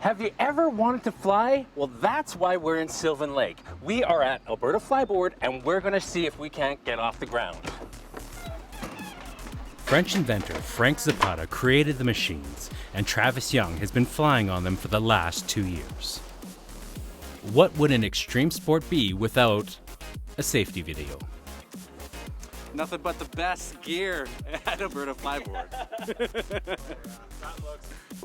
Have you ever wanted to fly? Well, that's why we're in Sylvan Lake. We are at Alberta Fly Board, and we're gonna see if we can't get off the ground. French inventor Frank Zapata created the machines, and Travis Young has been flying on them for the last 2 years. What would an extreme sport be without a safety video? Nothing but the best gear at Alberta Fly Board.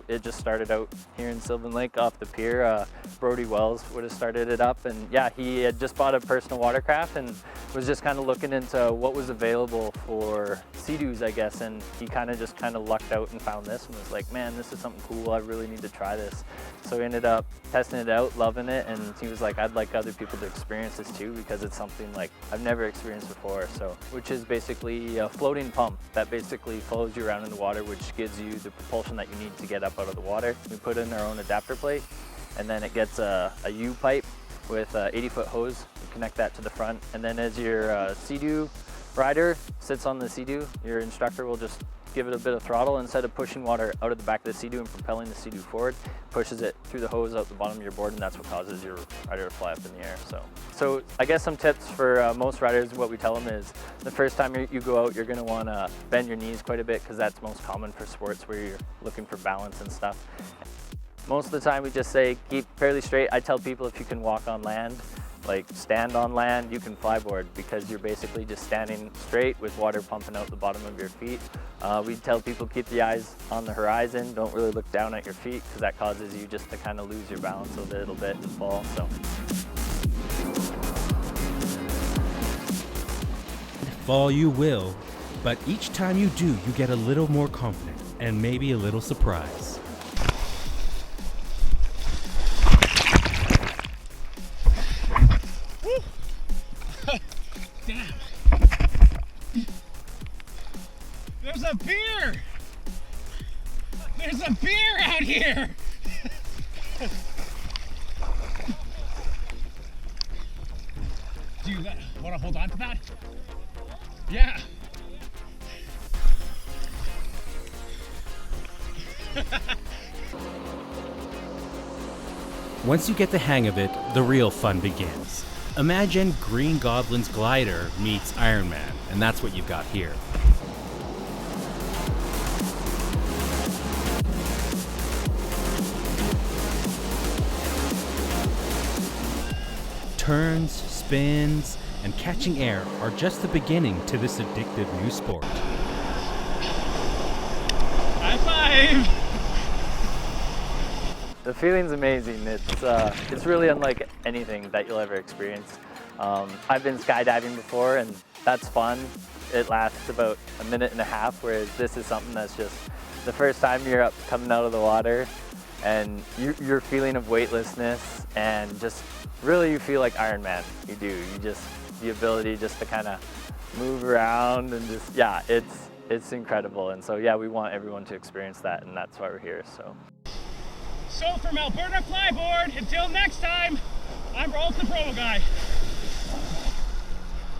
It just started out here in Sylvan Lake off the pier. Brody Wells would have started it up, and yeah, he had just bought a personal watercraft and was just kind of looking into what was available for Sea-Doos, I guess, and he kind of lucked out and found this and was like, man, this is something cool, I really need to try this. So he ended up testing it out, loving it, and he was like, I'd like other people to experience this too, because it's something like I've never experienced before. So, which is basically a floating pump that basically follows you around in the water, which gives you the propulsion that you need to get up out of the water. We put in our own adapter plate, and then it gets a U-pipe with an 80-foot hose. You connect that to the front, and then as your Sea-Doo rider sits on the Sea-Doo, your instructor will just give it a bit of throttle. Instead of pushing water out of the back of the Sea-Doo and propelling the Sea-Doo forward, pushes it through the hose out the bottom of your board, and that's what causes your rider to fly up in the air. So I guess some tips for most riders, what we tell them is the first time you go out, you're going to want to bend your knees quite a bit, because that's most common for sports where you're looking for balance and stuff. Most of the time we just say keep fairly straight. I tell people if you can walk on land, like stand on land, you can fly board, because you're basically just standing straight with water pumping out the bottom of your feet. We tell people keep the eyes on the horizon, don't really look down at your feet, because that causes you just to kind of lose your balance a little bit and fall. So. Fall you will, but each time you do, you get a little more confident and maybe a little surprise. Damn. There's a beer! There's a beer out here! Do you want to hold on to that? Yeah. Once you get the hang of it, the real fun begins. Imagine Green Goblin's glider meets Iron Man, and that's what you've got here. Turns, spins, and catching air are just the beginning to this addictive new sport. High five! The feeling's amazing. It's really unlike anything that you'll ever experience. I've been skydiving before, and that's fun. It lasts about a minute and a half, whereas this is something that's just the first time you're up coming out of the water, and your feeling of weightlessness, and just really you feel like Iron Man. You do. You just, the ability just to kind of move around and just, yeah, it's incredible. And so yeah, we want everyone to experience that, and that's why we're here. So from Alberta Fly Board, until next time, I'm Rolf the Promo Guy.